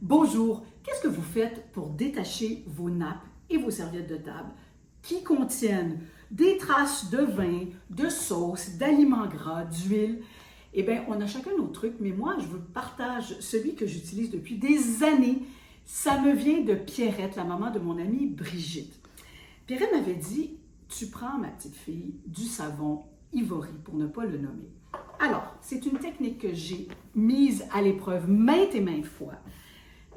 Bonjour, qu'est-ce que vous faites pour détacher vos nappes et vos serviettes de table qui contiennent des traces de vin, de sauce, d'aliments gras, d'huile? Eh bien, on a chacun notre truc, mais moi, je vous partage celui que j'utilise depuis des années. Ça me vient de Pierrette, la maman de mon amie Brigitte. Pierrette m'avait dit, tu prends, ma petite fille, du savon Ivory, pour ne pas le nommer. Alors, c'est une technique que j'ai mise à l'épreuve maintes et maintes fois,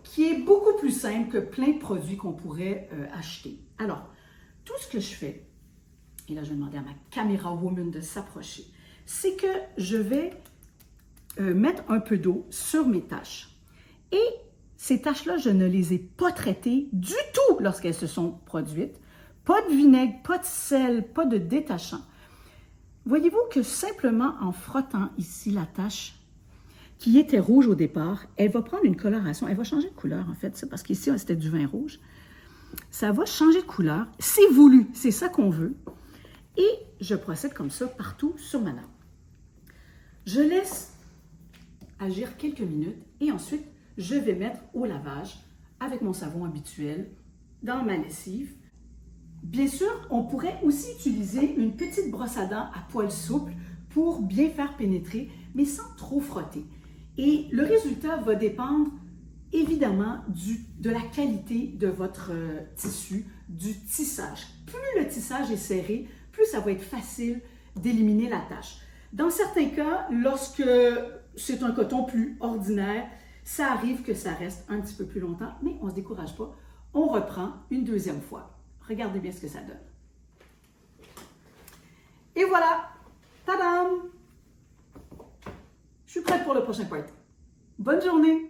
qui est beaucoup plus simple que plein de produits qu'on pourrait acheter. Alors, tout ce que je fais, et là je vais demander à ma caméra woman de s'approcher, c'est que je vais mettre un peu d'eau sur mes taches. Et ces taches-là, je ne les ai pas traitées du tout lorsqu'elles se sont produites. Pas de vinaigre, pas de sel, pas de détachant. Voyez-vous que simplement en frottant ici la tache, qui était rouge au départ, elle va prendre une coloration, elle va changer de couleur en fait, c'est parce qu'ici c'était du vin rouge. Ça va changer de couleur, c'est voulu, c'est ça qu'on veut. Et je procède comme ça partout sur ma nappe. Je laisse agir quelques minutes et ensuite je vais mettre au lavage avec mon savon habituel dans ma lessive. Bien sûr, on pourrait aussi utiliser une petite brosse à dents à poil souple pour bien faire pénétrer, mais sans trop frotter. Et le résultat va dépendre évidemment de la qualité de votre tissu, du tissage. Plus le tissage est serré, plus ça va être facile d'éliminer la tache. Dans certains cas, lorsque c'est un coton plus ordinaire, ça arrive que ça reste un petit peu plus longtemps, mais on ne se décourage pas. On reprend une deuxième fois. Regardez bien ce que ça donne. Et voilà! Tadam! Je suis prête pour le prochain part. Bonne journée!